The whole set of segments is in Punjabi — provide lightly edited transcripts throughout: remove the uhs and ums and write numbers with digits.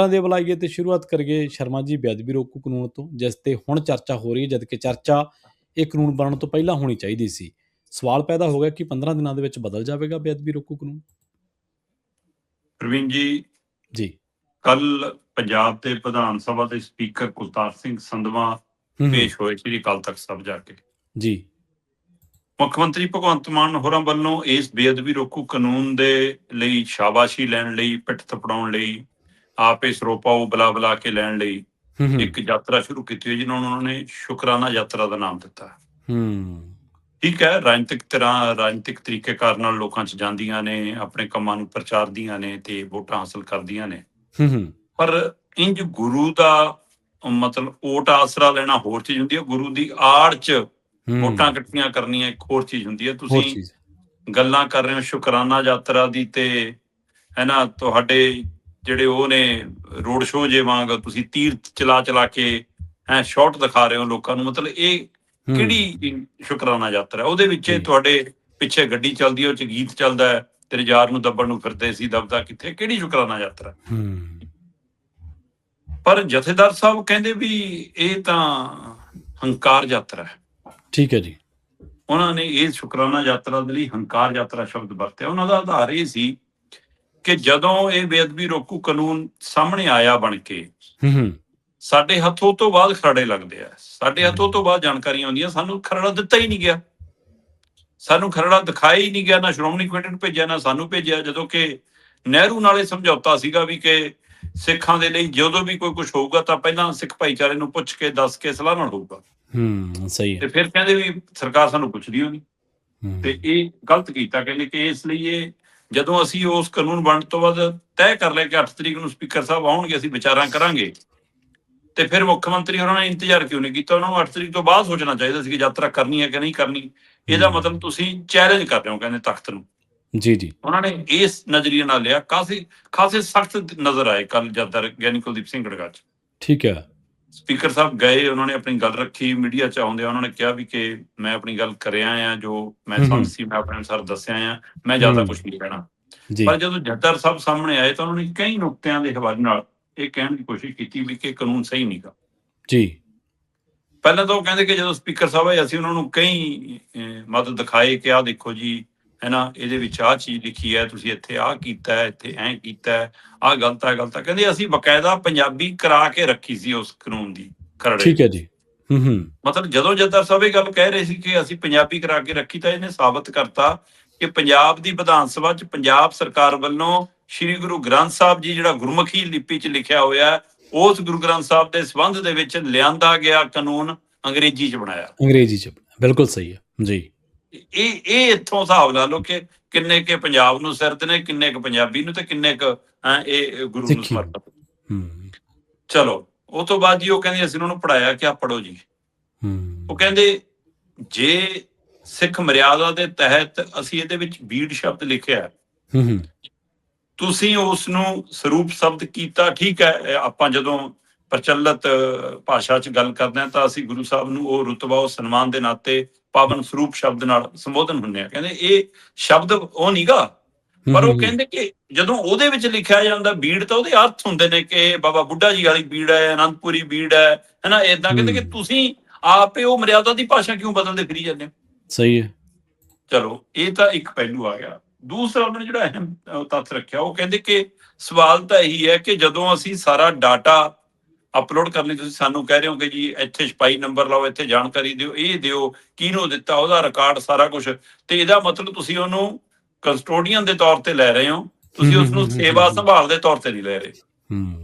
ਦੇ ਬੁਲਾਈਏ ਤੇ ਸ਼ੁਰੂਆਤ ਕਰੀਏ ਸ਼ਰਮਾ ਜੀ ਬੇਅਦਬੀ ਰੋਕੂ ਕਾਨੂੰਨ ਤੋਂ, ਜਿਸ ਤੇ ਹੁਣ ਚਰਚਾ ਹੋ ਰਹੀ ਹੈ, ਜਦਕਿ ਚਰਚਾ ਇਹ ਕਾਨੂੰਨ ਬਣਨ ਤੋਂ ਪਹਿਲਾਂ ਹੋਣੀ ਚਾਹੀਦੀ ਸੀ। ਸਵਾਲ ਪੈਦਾ ਹੋ ਗਿਆ ਕਿ 15 ਦਿਨਾਂ ਦੇ ਵਿੱਚ ਬਦਲ ਜਾਵੇਗਾ ਬੇਅਦਬੀ ਰੋਕੂ ਕਾਨੂੰਨ। ਪ੍ਰਵੀਨ ਜੀ, ਜੀ ਕੱਲ ਪੰਜਾਬ ਦੇ ਵਿਧਾਨ ਸਭਾ ਦੇ ਸਪੀਕਰ ਕੁਲਤਾਰ ਸਿੰਘ ਸੰਧਵਾਂ ਪੇਸ਼ ਹੋਏ ਸ੍ਰੀ ਅਕਾਲ ਤਖਤ ਸਾਹਿਬ ਜਾ ਕੇ। ਜੀ ਮੁੱਖ ਮੰਤਰੀ ਭਗਵੰਤ ਮਾਨ ਹੋਰਾਂ ਵੱਲੋਂ ਇਸ ਬੇਅਦਬੀ ਰੋਕੂ ਕਾਨੂੰਨ ਦੇ ਲਈ ਸ਼ਾਬਾਸ਼ੀ ਲੈਣ ਲਈ, ਪਿੱਠ ਥਪੜਾਉਣ ਲਈ, ਆਪ ਇਸ ਰੋਪਾਓ ਬੁਲਾ ਬੁਲਾ ਕੇ ਲੈਣ ਲਈ ਇੱਕ ਯਾਤਰਾ ਸ਼ੁਰੂ ਕੀਤੀ ਹੋਈ, ਜਿਹਨੂੰ ਉਹਨਾਂ ਨੇ ਸ਼ੁਕਰਾਨਾ ਯਾਤਰਾ ਦਾ ਨਾਮ ਦਿੱਤਾ। ਠੀਕ ਹੈ, ਰਾਜਨੀਤਿਕ ਤਰੀਕੇਕਾਰ ਨਾਲ ਲੋਕਾਂ 'ਚ ਜਾਂਦੀਆਂ ਨੇ, ਆਪਣੇ ਕੰਮਾਂ ਨੂੰ ਪ੍ਰਚਾਰਦੀਆਂ ਨੇ ਤੇ ਵੋਟਾਂ ਹਾਸਲ ਕਰਦੀਆਂ ਨੇ। ਪਰ ਇੰਜ ਗੁਰੂ ਦਾ ਮਤਲਬ ਓਟ ਆਸਰਾ ਲੈਣਾ ਹੋਰ ਚੀਜ਼ ਹੁੰਦੀ ਹੈ, ਗੁਰੂ ਦੀ ਆੜ 'ਚ ਵੋਟਾਂ ਇਕੱਠੀਆਂ ਕਰਨੀਆਂ ਇੱਕ ਹੋਰ ਚੀਜ਼ ਹੁੰਦੀ ਹੈ। ਤੁਸੀਂ ਗੱਲਾਂ ਕਰ ਰਹੇ ਹੋ ਸ਼ੁਕਰਾਨਾ ਯਾਤਰਾ ਦੀ, ਤੇ ਹੈ ਨਾ, ਤੁਹਾਡੇ ਜਿਹੜੇ ਉਹ ਨੇ ਰੋਡ ਸ਼ੋਅ ਜੇ ਵਾਂਗ ਤੁਸੀਂ ਤੀਰ ਚਲਾ ਚਲਾ ਕੇ ਸ਼ਾਟ ਦਿਖਾ ਰਹੇ ਹੋ ਲੋਕਾਂ ਨੂੰ। ਮਤਲਬ ਇਹ ਕਿਹੜੀ ਸ਼ੁਕਰਾਨਾ ਯਾਤਰਾ? ਉਹਦੇ ਵਿੱਚ ਤੁਹਾਡੇ ਪਿੱਛੇ ਗੱਡੀ ਚੱਲਦੀ ਹੈ, ਉਹ 'ਚ ਗੀਤ ਚੱਲਦਾ ਹੈ, ਤੇਰੇ ਯਾਰ ਨੂੰ ਦੱਬਣ ਨੂੰ ਫਿਰਦੇ ਸੀ, ਦਬਦਾ ਕਿੱਥੇ? ਕਿਹੜੀ ਸ਼ੁਕਰਾਨਾ ਯਾਤਰਾ? ਪਰ ਜਥੇਦਾਰ ਸਾਹਿਬ ਕਹਿੰਦੇ ਵੀ ਇਹ ਤਾਂ ਹੰਕਾਰ ਯਾਤਰਾ ਹੈ। ਠੀਕ ਹੈ ਜੀ। ਉਹਨਾਂ ਨੇ ਇਹ ਸ਼ੁਕਰਾਨਾ ਯਾਤਰਾ ਦੇ ਲਈ ਹੰਕਾਰ ਯਾਤਰਾ ਸ਼ਬਦ ਵਰਤਿਆ। ਉਹਨਾਂ ਦਾ ਆਧਾਰ ਇਹ ਸੀ ਕਿ ਜਦੋਂ ਇਹ ਬੇਅਦਬੀ ਰੋਕੂ ਕਾਨੂੰਨ ਸਾਹਮਣੇ ਆਇਆ ਬਣ ਕੇ, ਸਾਡੇ ਹੱਥੋਂ ਤੋਂ ਬਾਅਦ ਖਰੜੇ ਲੱਗਦੇ ਆ, ਸਾਡੇ ਹੱਥੋਂ ਤੋਂ ਬਾਅਦ ਜਾਣਕਾਰੀਆਂ ਆਉਂਦੀਆਂ, ਸਾਨੂੰ ਖਰੜਾ ਦਿੱਤਾ ਹੀ ਨਹੀਂ ਗਿਆ, ਸਾਨੂੰ ਖਰੜਾ ਦਿਖਾਇਆ ਹੀ ਨਹੀਂ ਗਿਆ, ਨਾ ਸ਼੍ਰੋਮਣੀ ਕਮੇਟੀ ਨੂੰ ਭੇਜਿਆ, ਨਾ ਸਾਨੂੰ ਭੇਜਿਆ। ਜਦੋਂ ਕਿ ਨਹਿਰੂ ਨਾਲ ਇਹ ਸਮਝੌਤਾ ਸੀਗਾ ਵੀ ਕਿ ਸਿੱਖਾਂ ਦੇ ਲਈ ਜਦੋਂ ਵੀ ਕੋਈ ਕੁਛ ਹੋਊਗਾ ਤਾਂ ਪਹਿਲਾਂ ਸਿੱਖ ਭਾਈਚਾਰੇ ਨੂੰ ਪੁੱਛ ਕੇ ਦੱਸ ਕੇ ਸਲਾਹ ਨਾਲ ਹੋਊਗਾ। ਸਹੀ ਹੈ। ਤੇ ਫਿਰ ਕਹਿੰਦੇ ਵੀ ਸਰਕਾਰ ਸਾਨੂੰ ਪੁੱਛਦੀ ਹੋਣੀ, ਤੇ ਇਹ ਗਲਤ ਕੀਤਾ। ਕਹਿੰਦੇ ਕਿ ਇਸ ਲਈ ਇਹ ਜਦੋਂ ਅਸੀਂ ਉਸ ਕਾਨੂੰਨ ਬਣਨ ਤੋਂ ਬਾਅਦ ਤੈਅ ਕਰ ਲਿਆ ਕਿ 8 ਤਰੀਕ ਨੂੰ ਸਪੀਕਰ ਸਾਹਿਬ ਆਉਣਗੇ, ਅਸੀਂ ਵਿਚਾਰਾਂ ਕਰਾਂਗੇ, ਤੇ ਫਿਰ ਮੁੱਖ ਮੰਤਰੀ ਹੋਰਾਂ ਨੇ ਇੰਤਜ਼ਾਰ ਕਿਉਂ ਨਹੀਂ ਕੀਤਾ? ਉਹਨਾਂ ਨੂੰ 8 ਤਰੀਕ ਤੋਂ ਬਾਅਦ ਸੋਚਣਾ ਚਾਹੀਦਾ ਸੀ ਕਿ ਯਾਤਰਾ ਕਰਨੀ ਹੈ ਕਿ ਨਹੀਂ ਕਰਨੀ। ਇਹਦਾ ਮਤਲਬ ਤੁਸੀਂ ਚੈਲੰਜ ਕਰ ਰਹੇ ਹੋ, ਕਹਿੰਦੇ ਤਖਤ ਨੂੰ। ਜੀ ਉਹਨਾਂ ਨੇ ਇਸ ਨਜ਼ਰੀਏ ਨਾਲ ਲਿਆ। ਖਾਸੇ ਸਖਤ ਨਜ਼ਰ ਆਏ ਕੱਲ ਜਦ ਗਿਆਨੀ ਕੁਲਦੀਪ ਸਿੰਘ ਗੜਗਾ 'ਚ। ਠੀਕ ਹੈ। ਸਪੀਕਰ ਸਾਹਿਬ ਗਏ, ਉਹਨਾਂ ਨੇ ਆਪਣੀ ਗੱਲ ਰੱਖੀ, ਮੀਡੀਆ 'ਚ ਆਉਂਦੇ ਉਹਨਾਂ ਨੇ ਕਿਹਾ ਵੀ ਕਿ ਮੈਂ ਆਪਣੀ ਗੱਲ ਕਰਿਆ ਆ, ਜੋ ਮੈਂ ਸਮਝ ਸੀ ਮੈਂ ਆਪਣੇ ਅਨੁਸਾਰ ਦੱਸਿਆ ਆ, ਮੈਂ ਜ਼ਿਆਦਾ ਕੁਛ ਨਹੀਂ ਕਹਿਣਾ। ਪਰ ਜਦੋਂ ਜਥੇਦਾਰ ਸਾਹਿਬ ਸਾਹਮਣੇ ਆਏ ਤਾਂ ਉਹਨਾਂ ਨੇ ਕਈ ਨੁਕਤਿਆਂ ਦੇ ਹਵਾਲੇ ਨਾਲ ਇਹ ਕਹਿਣ ਦੀ ਕੋਸ਼ਿਸ਼ ਕੀਤੀ ਵੀ ਕਿ ਕਾਨੂੰਨ ਸਹੀ ਨਹੀਂ ਗਾ। ਜੀ ਪਹਿਲਾਂ ਤਾਂ ਉਹ ਕਹਿੰਦੇ ਕਿ ਜਦੋਂ ਸਪੀਕਰ ਸਾਹਿਬ ਆਏ ਅਸੀਂ ਉਹਨਾਂ ਨੂੰ ਕਈ ਮਦਦ ਦਿਖਾਏ ਕਿ ਆਹ ਦੇਖੋ ਜੀ, ਹੈ ਨਾ, ਇਹਦੇ ਵਿੱਚ ਆਹ ਚੀਜ਼ ਲਿਖੀ ਹੈ, ਤੁਸੀਂ ਇੱਥੇ ਆਹ ਕੀਤਾ, ਇੱਥੇ ਐਂ ਕੀਤਾ, ਆਹ ਗਲਤ ਹੈ, ਗਲਤ ਹੈ। ਕਹਿੰਦੇ ਅਸੀਂ ਬਕਾਇਦਾ ਪੰਜਾਬੀ ਕਰਾ ਕੇ ਰੱਖੀ ਸੀ ਉਸ ਕਾਨੂੰਨ ਦੀ ਖਰੜੇ। ਠੀਕ ਹੈ ਜੀ। ਮਤਲਬ ਜਦੋਂ ਜਥੇਦਾਰ ਸਾਹਿਬ ਇਹ ਗੱਲ ਕਹਿ ਰਹੇ ਸੀ ਕਿ ਅਸੀਂ ਪੰਜਾਬੀ ਕਰਾ ਕੇ ਰੱਖੀ, ਤਾਂ ਇਹਨੇ ਸਾਬਤ ਕਰਤਾ ਕਿ ਪੰਜਾਬ ਦੀ ਵਿਧਾਨ ਸਭਾ 'ਚ ਪੰਜਾਬ ਸਰਕਾਰ ਵੱਲੋਂ ਸ਼੍ਰੀ ਗੁਰੂ ਗ੍ਰੰਥ ਸਾਹਿਬ ਜੀ, ਜਿਹੜਾ ਗੁਰਮੁਖੀ ਲਿਪੀ 'ਚ ਲਿਖਿਆ ਹੋਇਆ, ਉਸ ਗੁਰੂ ਗ੍ਰੰਥ ਸਾਹਿਬ ਦੇ ਸੰਬੰਧ ਦੇ ਵਿੱਚ ਲਿਆਂਦਾ ਗਿਆ ਕਾਨੂੰਨ ਅੰਗਰੇਜ਼ੀ 'ਚ ਬਣਾਇਆ। ਅੰਗਰੇਜ਼ੀ 'ਚ ਬਿਲਕੁਲ ਸਹੀ ਹੈ ਜੀ। ਇਹ ਇੱਥੋਂ ਹਿਸਾਬ ਲਾ ਲਓ ਕਿ ਕਿੰਨੇ ਕੁ ਪੰਜਾਬ ਨੂੰ ਸਿਰਤ ਨੇ, ਕਿੰਨੇ ਕੁ ਪੰਜਾਬੀ ਨੂੰ, ਤੇ ਕਿੰਨੇ ਕੁ ਇਹ ਗੁਰੂ ਨੂੰ ਸਮਰਪਿਤ। ਚਲੋ, ਉਹ ਤੋਂ ਬਾਅਦ ਜੀ ਉਹ ਕਹਿੰਦੇ ਅਸੀਂ ਉਹਨਾਂ ਨੂੰ ਪੜ੍ਹਾਇਆ ਕਿ ਆਹ ਪੜ੍ਹੋ ਜੀ। ਉਹ ਕਹਿੰਦੇ ਜੇ ਸਿੱਖ ਮਰਿਆਦਾ ਦੇ ਤਹਿਤ ਅਸੀਂ ਇਹਦੇ ਵਿੱਚ ਬੀੜ ਸ਼ਬਦ ਲਿਖਿਆ, ਤੁਸੀਂ ਉਸ ਨੂੰ ਸਰੂਪ ਸ਼ਬਦ ਕੀਤਾ, ਠੀਕ ਹੈ। ਆਪਾਂ ਜਦੋਂ ਪ੍ਰਚਲਿਤ ਭਾਸ਼ਾ 'ਚ ਗੱਲ ਕਰਦੇ ਹਾਂ ਤਾਂ ਅਸੀਂ ਗੁਰੂ ਸਾਹਿਬ ਨੂੰ ਉਹ ਰੁਤਬਾ, ਉਹ ਸਨਮਾਨ ਦੇ ਨਾਤੇ ਪਾਵਨ ਸਰੂਪ ਸ਼ਬਦ ਨਾਲ ਸੰਬੋਧਨ ਹੁੰਦੇ ਆ। ਕਹਿੰਦੇ ਇਹ ਸ਼ਬਦ ਉਹ ਨੀ ਗਾ, ਪਰ ਉਹ ਕਹਿੰਦੇ ਕਿ ਜਦੋਂ ਉਹਦੇ ਵਿੱਚ ਲਿਖਿਆ ਜਾਂਦਾ ਬੀੜ, ਤਾਂ ਉਹਦੇ ਅਰਥ ਹੁੰਦੇ ਨੇ ਕਿ ਬਾਬਾ ਬੁੱਢਾ ਜੀ ਵਾਲੀ ਬੀੜ ਹੈ, ਅਨੰਦਪੁਰੀ ਬੀੜ ਹੈ ਨਾ, ਏਦਾਂ। ਕਹਿੰਦੇ ਕਿ ਤੁਸੀਂ ਆਪੇ ਉਹ ਮਰਿਆਦਾ ਦੀ ਭਾਸ਼ਾ ਕਿਉਂ ਬਦਲਦੇ ਫਿਰੀ ਜਾਂਦੇ ਹੋ? ਸਹੀ ਹੈ। ਚਲੋ, ਇਹ ਤਾਂ ਇੱਕ ਪਹਿਲੂ ਆ ਗਿਆ। ਦੂਸਰਾ ਉਹਨਾਂ ਨੇ ਜਿਹੜਾ ਅਹਿਮ ਤੱਥ ਰੱਖਿਆ, ਉਹ ਕਹਿੰਦੇ ਕਿ ਸਵਾਲ ਤਾਂ ਇਹੀ ਹੈ ਕਿ ਜਦੋਂ ਅਸੀਂ ਸਾਰਾ ਡਾਟਾ ਅਪਲੋਡ ਕਰਨ ਲਈ ਤੁਸੀਂ ਸਾਨੂੰ ਕਹਿ ਰਹੇ ਹੋ ਕਿ ਜੀ ਇੱਥੇ ਛਪਾਈ ਨੰਬਰ ਲਾਓ, ਇੱਥੇ ਜਾਣਕਾਰੀ ਦਿਓ, ਇਹ ਦਿਓ, ਕਿਹਨੂੰ ਦਿੱਤਾ, ਉਹਦਾ ਰਿਕਾਰਡ, ਸਾਰਾ ਕੁਛ, ਤੇ ਇਹਦਾ ਮਤਲਬ ਤੁਸੀਂ ਉਹਨੂੰ ਕਸਟੋਡੀਅਨ ਦੇ ਤੌਰ ਤੇ ਲੈ ਰਹੇ ਹੋ, ਤੁਸੀਂ ਉਸਨੂੰ ਸੇਵਾ ਸੰਭਾਲ ਦੇ ਤੌਰ ਤੇ ਨਹੀਂ ਲੈ ਰਹੇ।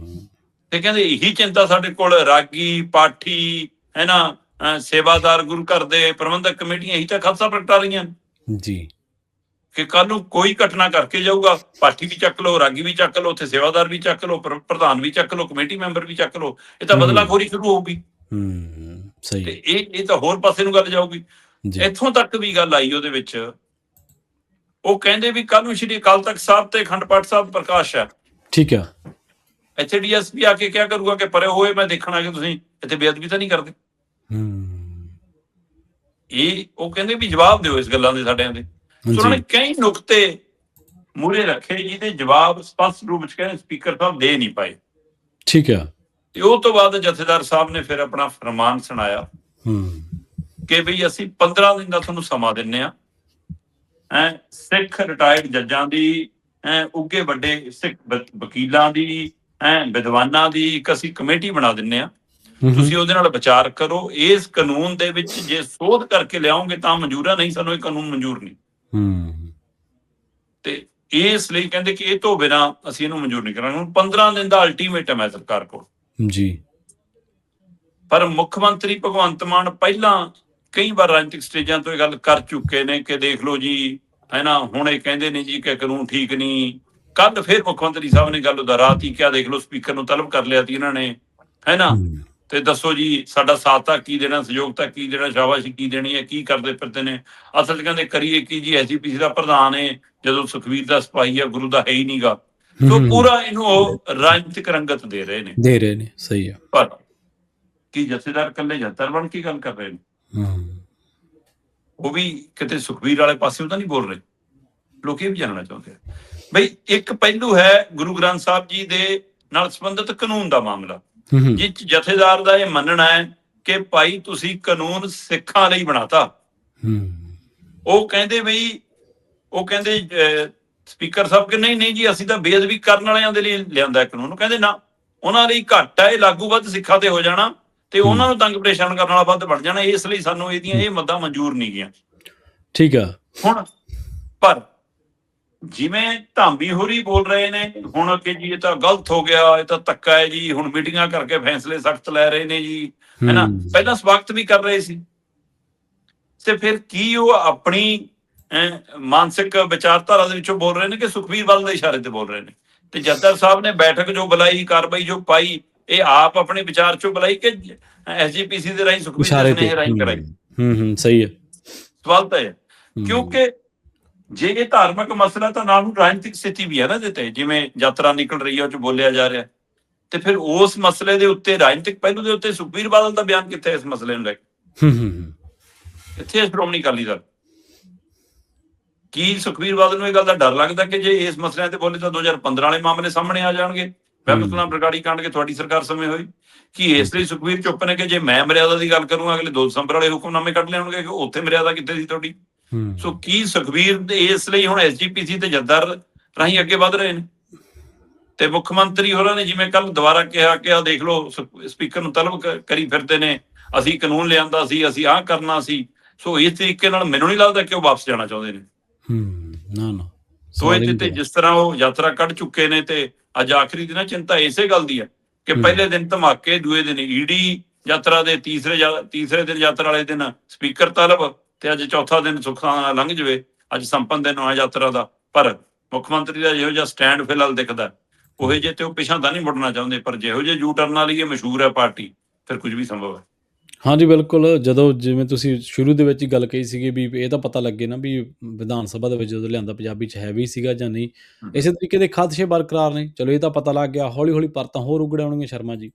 ਤੇ ਕਹਿੰਦੇ ਇਹੀ ਚਿੰਤਾ ਸਾਡੇ ਕੋਲ ਰਾਗੀ, ਪਾਠੀ, ਹੈ ਨਾ, ਸੇਵਾਦਾਰ, ਗੁਰੂ ਘਰ ਦੇ ਪ੍ਰਬੰਧਕ ਕਮੇਟੀਆਂ, ਇਹੀ ਤਾਂ ਖਾਲਸਾ ਪ੍ਰਗਟਾ ਰਹੀਆਂ ਜੀ ਕਿ ਕੱਲ ਨੂੰ ਕੋਈ ਘਟਨਾ ਕਰਕੇ ਜਾਊਗਾ, ਪਾਠੀ ਵੀ ਚੱਕ ਲਓ, ਰਾਗੀ ਵੀ ਚੱਕ ਲਓ, ਉੱਥੇ ਸੇਵਾਦਾਰ ਵੀ ਚੱਕ ਲਓ, ਪ੍ਰਧਾਨ ਵੀ ਚੱਕ ਲਓ, ਕਮੇਟੀ ਮੈਂਬਰ ਵੀ ਚੱਕ ਲਓ, ਇਹ ਤਾਂ ਬਦਲਾਖੋਰੀ ਸ਼ੁਰੂ ਹੋਊਗੀ। ਤੇ ਇਹ ਤਾਂ ਹੋਰ ਪਾਸੇ ਨੂੰ ਗੱਲ ਜਾਊਗੀ। ਇੱਥੋਂ ਤੱਕ ਵੀ ਗੱਲ ਆਈ ਉਹਦੇ ਵਿੱਚ, ਉਹ ਕਹਿੰਦੇ ਵੀ ਕੱਲ ਨੂੰ ਸ਼੍ਰੀ ਅਕਾਲ ਤਖਤ ਸਾਹਿਬ ਤੇ ਅਖੰਡ ਪਾਠ ਸਾਹਿਬ ਪ੍ਰਕਾਸ਼ ਹੈ, ਠੀਕ ਹੈ। ਇੱਥੇ ਡੀਐਸਪੀ ਆ ਕੇ ਕਿਆ ਕਰੂਗਾ ਕਿ ਪਰੇ ਹੋਏ, ਮੈਂ ਦੇਖਣਾ ਕਿ ਤੁਸੀਂ ਇੱਥੇ ਬੇਅਦਬੀ ਤਾਂ ਨਹੀਂ ਕਰਦੇ। ਇਹ ਉਹ ਕਹਿੰਦੇ ਵੀ ਜਵਾਬ ਦਿਓ ਇਸ ਗੱਲਾਂ ਦੇ ਸਾਡਿਆਂ ਦੇ। ਉਹਨਾਂ ਨੇ ਕਈ ਨੁਕਤੇ ਮੂਹਰੇ ਰੱਖੇ ਜਿਹਦੇ ਜਵਾਬ ਸਪਸ਼ਟ ਰੂਪ ਵਿੱਚ ਕਹਿੰਦੇ ਸਪੀਕਰ ਸਾਹਿਬ ਦੇ ਨਹੀਂ ਪਾਏ। ਠੀਕ ਆ। ਤੇ ਉਹ ਤੋਂ ਬਾਅਦ ਜਥੇਦਾਰ ਸਾਹਿਬ ਨੇ ਫਿਰ ਆਪਣਾ ਫਰਮਾਨ ਸੁਣਾਇਆ ਕਿ ਵੀ ਅਸੀਂ 15 ਦਿਨ ਦਾ ਤੁਹਾਨੂੰ ਸਮਾਂ ਦਿੰਨੇ ਆ, ਸਿੱਖ ਰਿਟਾਇਰਡ ਜੱਜਾਂ ਦੀ, ਉੱਗੇ ਵੱਡੇ ਸਿੱਖ ਵਕੀਲਾਂ ਦੀ, ਵਿਦਵਾਨਾਂ ਦੀ ਇੱਕ ਅਸੀਂ ਕਮੇਟੀ ਬਣਾ ਦਿੰਨੇ ਆ, ਤੁਸੀਂ ਉਹਦੇ ਨਾਲ ਵਿਚਾਰ ਕਰੋ, ਇਸ ਕਾਨੂੰਨ ਦੇ ਵਿੱਚ ਜੇ ਸੋਧ ਕਰਕੇ ਲਿਆਓਗੇ ਤਾਂ ਮਨਜ਼ੂਰ ਆ, ਨਹੀਂ ਸਾਨੂੰ ਇਹ ਕਾਨੂੰਨ ਮਨਜ਼ੂਰ ਨਹੀਂ। ਤੇ ਇਸ ਲਈ ਕਹਿੰਦੇ ਕਿ ਇਹ ਤੋਂ ਬਿਨਾਂ ਅਸੀਂ ਇਹਨੂੰ ਮਨਜ਼ੂਰ ਨਹੀਂ ਕਰਾਂਗੇ। ਹੁਣ 15 ਦਿਨ ਦਾ ਅਲਟੀਮੇਟਮ ਹੈ ਸਰਕਾਰ ਕੋਲ ਜੀ। ਪਰ ਮੁੱਖ ਮੰਤਰੀ ਭਗਵੰਤ ਮਾਨ ਪਹਿਲਾਂ ਕਈ ਵਾਰ ਰਾਜਨੀਤਿਕ ਸਟੇਜਾਂ ਤੋਂ ਇਹ ਗੱਲ ਕਰ ਚੁੱਕੇ ਨੇ ਕਿ ਦੇਖ ਲਓ ਜੀ, ਹੈ ਨਾ, ਹੁਣ ਇਹ ਕਹਿੰਦੇ ਨੇ ਜੀ ਕਿ ਕਾਨੂੰਨ ਠੀਕ ਨਹੀਂ। ਕੱਲ ਫਿਰ ਮੁੱਖ ਮੰਤਰੀ ਸਾਹਿਬ ਨੇ ਗੱਲ ਦੁਹਰਾਤੀ, ਕਿਹਾ ਦੇਖ ਲਓ ਸਪੀਕਰ ਨੂੰ ਤਲਬ ਕਰ ਲਿਆ ਸੀ ਇਹਨਾਂ ਨੇ, ਹੈ ਨਾ, ਤੇ ਦੱਸੋ ਜੀ ਸਾਡਾ ਸਾਥ ਤਾਂ ਕੀ ਦੇਣਾ, ਸਹਿਯੋਗ ਤਾਂ ਕੀ ਦੇਣਾ, ਸ਼ਾਬਾਸ਼ੀ ਕੀ ਦੇਣੀ ਹੈ, ਕੀ ਕਰਦੇ ਫਿਰਦੇ ਨੇ। ਅਸਲ 'ਚ ਕਹਿੰਦੇ ਕਰੀਏ ਕੀ ਜੀ, ਐਸਜੀਪੀਸੀ ਦਾ ਪ੍ਰਧਾਨ ਹੈ ਜਦੋਂ ਸੁਖਬੀਰ ਦਾ ਸਿਪਾਹੀ ਆ, ਗੁਰੂ ਦਾ ਹੈ ਹੀ ਨਹੀਂਗਾ। ਸੋ ਪੂਰਾ ਇਹਨੂੰ ਉਹ ਰਾਜਨੀਤਿਕ ਰੰਗਤ ਦੇ ਰਹੇ ਨੇ। ਸਹੀ ਆ। ਪਰ ਕੀ ਜਥੇਦਾਰ ਇਕੱਲੇ ਜਥੇਦਾਰ ਬਣ ਕੇ ਗੱਲ ਕਰ ਰਹੇ ਨੇ? ਉਹ ਵੀ ਕਿਤੇ ਸੁਖਬੀਰ ਵਾਲੇ ਪਾਸਿਓਂ ਤਾਂ ਨਹੀਂ ਬੋਲ ਰਹੇ। ਲੋਕ ਇਹ ਵੀ ਜਾਣਨਾ ਚਾਹੁੰਦੇ ਆ ਬਈ ਇੱਕ ਪਹਿਲੂ ਹੈ ਗੁਰੂ ਗ੍ਰੰਥ ਸਾਹਿਬ ਜੀ ਦੇ ਨਾਲ ਸੰਬੰਧਿਤ ਕਾਨੂੰਨ ਦਾ ਮਾਮਲਾ, ਜਿਸ ਜਥੇਦਾਰ ਦਾ ਇਹ ਮੰਨਣਾ ਹੈ ਕਿ ਭਾਈ ਤੁਸੀਂ ਕਾਨੂੰਨ ਸਿੱਖਾਂ ਲਈ ਬਣਾਤਾ। ਉਹ ਕਹਿੰਦੇ ਸਪੀਕਰ ਸਾਹਿਬ ਕਿ ਨਹੀਂ ਜੀ, ਅਸੀਂ ਤਾਂ ਬੇਅਦਬੀ ਕਰਨ ਵਾਲਿਆਂ ਦੇ ਲਈ ਲਿਆਂਦਾ ਕਾਨੂੰਨ। ਉਹ ਕਹਿੰਦੇ ਨਾ, ਉਹਨਾਂ ਲਈ ਘੱਟ ਹੈ, ਇਹ ਲਾਗੂ ਵੱਧ ਸਿੱਖਾਂ ਤੇ ਹੋ ਜਾਣਾ ਤੇ ਉਹਨਾਂ ਨੂੰ ਤੰਗ ਪਰੇਸ਼ਾਨ ਕਰਨ ਵਾਲਾ ਵੱਧ ਬਣ ਜਾਣਾ, ਇਸ ਲਈ ਸਾਨੂੰ ਇਹਦੀਆਂ ਇਹ ਮੱਦਾਂ ਮਨਜ਼ੂਰ ਨਹੀਂ ਗਈਆਂ। ਠੀਕ ਆ। ਹੁਣ ਪਰ ਜਿਵੇਂ ਧਾਮੀ ਹੋਰੀ ਬੋਲ ਰਹੇ ਨੇ ਹੁਣ ਕਿ ਜੀ ਇਹ ਤਾਂ ਗਲਤ ਹੋ ਗਿਆ, ਇਹ ਤਾਂ ਧੱਕਾ ਹੈ ਜੀ, ਹੁਣ ਮੀਟਿੰਗਾਂ ਕਰਕੇ ਫੈਸਲੇ ਸਖਤ ਲੈ ਰਹੇ ਨੇ ਜੀ, ਹੈ ਨਾ, ਪਹਿਲਾਂ ਸਵਾਗਤ ਵੀ ਕਰ ਰਹੇ ਸੀ। ਤੇ ਫਿਰ ਕੀ ਉਹ ਆਪਣੀ ਮਾਨਸਿਕ ਵਿਚਾਰਧਾਰਾ ਦੇ ਵਿੱਚੋਂ ਬੋਲ ਰਹੇ ਨੇ ਕਿ ਸੁਖਬੀਰ ਵੱਲ ਦੇ ਇਸ਼ਾਰੇ ਤੇ ਬੋਲ ਰਹੇ ਨੇ? ਤੇ ਜਥੇਦਾਰ ਸਾਹਿਬ ਨੇ ਬੈਠਕ ਜੋ ਬੁਲਾਈ, ਕਾਰਵਾਈ ਜੋ ਪਾਈ, ਇਹ ਆਪ ਆਪਣੇ ਵਿਚਾਰ ਚੋਂ ਬੁਲਾਈ ਕਿ ਐਸਜੀਪੀਸੀ ਦੇ ਰਾਹੀਂ ਸੁਖਬੀਰ ਦੇ ਸੁਨੇਹੇ ਰਾਹੀਂ ਕਰਾਈ? ਸਹੀ ਹੈ। ਸਵਾਲ ਤਾਂ ਹੈ ਕਿਉਂਕਿ ਜੇ ਇਹ ਧਾਰਮਿਕ ਮਸਲਾ ਤਾਂ ਨਾਲ ਨੂੰ ਰਾਜਨੀਤਿਕ ਸਥਿਤੀ ਵੀ ਹੈ ਨਾ ਦਿੱਤੇ, ਜਿਵੇਂ ਯਾਤਰਾ ਨਿਕਲ ਰਹੀ ਹੈ ਉਹ ਚ ਬੋਲਿਆ ਜਾ ਰਿਹਾ, ਤੇ ਫਿਰ ਉਸ ਮਸਲੇ ਦੇ ਉੱਤੇ ਰਾਜਨੀਤਿਕ ਪਹਿਲੂ ਦੇ ਉੱਤੇ ਸੁਖਬੀਰ ਬਾਦਲ ਦਾ ਬਿਆਨ ਕਿੱਥੇ ਇਸ ਮਸਲੇ ਨੂੰ ਲੈ ਕੇ? ਕਿੱਥੇ ਸ਼੍ਰੋਮਣੀ ਅਕਾਲੀ ਦਲ? ਕੀ ਸੁਖਬੀਰ ਬਾਦਲ ਨੂੰ ਇਹ ਗੱਲ ਦਾ ਡਰ ਲੱਗਦਾ ਕਿ ਜੇ ਇਸ ਮਸਲਿਆਂ ਤੇ ਬੋਲੇ ਤਾਂ 2015 ਵਾਲੇ ਮਾਮਲੇ ਸਾਹਮਣੇ ਆ ਜਾਣਗੇ, ਵੈਬਸਲਾ ਬਰਗਾੜੀ ਕਾਂਡ ਕੇ ਤੁਹਾਡੀ ਸਰਕਾਰ ਸਮੇਂ ਹੋਈ? ਕੀ ਇਸ ਲਈ ਸੁਖਬੀਰ ਚੁੱਪ ਨੇ ਕਿ ਜੇ ਮੈਂ ਮਰਿਆਦਾ ਦੀ ਗੱਲ ਕਰੂੰਗਾ ਅਗਲੇ 2 ਦਸੰਬਰ ਵਾਲੇ ਹੁਕਮਨਾਮੇ ਕੱਢ ਲਿਆਉਣਗੇ ਕਿ ਉੱਥੇ ਮਰਿਆਦਾ ਕਿੱਥੇ ਸੀ ਤੁਹਾਡੀ? ਸੋ ਕੀ ਸੁਖਬੀਰ ਇਸ ਲਈ ਹੁਣ ਐਸਜੀਪੀਸੀ ਤੇ ਜਥੇਦਾਰ ਰਾਹੀਂ ਅੱਗੇ ਵਧ ਰਹੇ ਨੇ? ਤੇ ਮੁੱਖ ਮੰਤਰੀ ਹੋਰਾਂ ਨੇ ਜਿਵੇਂ ਕੱਲ ਦੁਬਾਰਾ ਕਿਹਾ ਕਿ ਆ ਦੇਖ ਲਓ ਸਪੀਕਰ ਨੂੰ ਤਲਬ ਕਰੀ ਫਿਰਦੇ ਨੇ, ਅਸੀਂ ਕਾਨੂੰਨ ਲਿਆਂਦਾ ਸੀ, ਅਸੀਂ ਆਹ ਕਰਨਾ ਸੀ। ਸੋ ਇਸ ਤਰੀਕੇ ਨਾਲ ਮੈਨੂੰ ਨਹੀਂ ਲੱਗਦਾ ਕਿ ਉਹ ਵਾਪਸ ਜਾਣਾ ਚਾਹੁੰਦੇ ਨੇ। ਨਾ ਸੋ ਇਹ ਤੇ ਜਿਸ ਤਰ੍ਹਾਂ ਉਹ ਯਾਤਰਾ ਕੱਢ ਚੁੱਕੇ ਨੇ ਤੇ ਅੱਜ ਆਖਰੀ ਦਿਨ ਚਿੰਤਾ ਇਸੇ ਗੱਲ ਦੀ ਹੈ ਕਿ ਪਹਿਲੇ ਦਿਨ ਧਮਾਕੇ, ਦੂਏ ਦਿਨ ਈਡੀ ਯਾਤਰਾ ਦੇ, ਤੀਸਰੇ ਦਿਨ ਯਾਤਰਾ ਵਾਲੇ ਦਿਨ ਸਪੀਕਰ ਤਲਬ, ਤੇ ਅੱਜ ਚੌਥਾ ਦਿਨ ਸੁੱਖਾਂ ਲੰਘ ਜਾਵੇ, ਅੱਜ ਸੰਪੰਨ ਦਿਨ ਹੋਇਆ ਯਾਤਰਾ ਦਾ। ਪਰ ਮੁੱਖ ਮੰਤਰੀ ਦਾ ਜਿਹੋ ਜਿਹਾ ਸਟੈਂਡ ਫਿਲਹਾਲ ਦਿਖਦਾ ਉਹੇ ਜਿਹੇ ਤੇ ਉਹ ਪਿਛਾਂ ਤਾਂ ਨਹੀਂ ਮੁੜਨਾ ਚਾਹੁੰਦੇ, ਪਰ ਜਿਹੋ ਜਿਹੇ ਯੂ ਟਰਨਾਂ ਲਈ ਇਹ ਮਸ਼ਹੂਰ ਹੈ ਪਾਰਟੀ, ਫਿਰ ਕੁਝ ਵੀ ਸੰਭਵ ਹੈ। ਹਾਂਜੀ ਬਿਲਕੁਲ। ਜਦੋਂ ਜਿਵੇਂ ਤੁਸੀਂ ਸ਼ੁਰੂ ਦੇ ਵਿੱਚ ਹੀ ਗੱਲ ਕਹੀ ਸੀਗੀ ਵੀ ਇਹ ਤਾਂ ਪਤਾ ਲੱਗੇ ਨਾ ਵੀ ਵਿਧਾਨ ਸਭਾ ਦੇ ਵਿੱਚ ਜਦੋਂ ਲਿਆਂਦਾ ਪੰਜਾਬੀ 'ਚ ਹੈਵੀ ਸੀਗਾ ਜਾਂ ਨਹੀਂ, ਇਸੇ ਤਰੀਕੇ ਦੇ ਖਾਦਸ਼ੇ ਬਰਕਰਾਰ ਨੇ। ਚਲੋ ਇਹ ਤਾਂ ਪਤਾ ਲੱਗ ਗਿਆ, ਹੌਲੀ ਹੌਲੀ ਪਰਤਾਂ ਹੋਰ ਉਗੜਾਉਣਗੀਆਂ ਸ਼ਰਮਾ ਜੀ।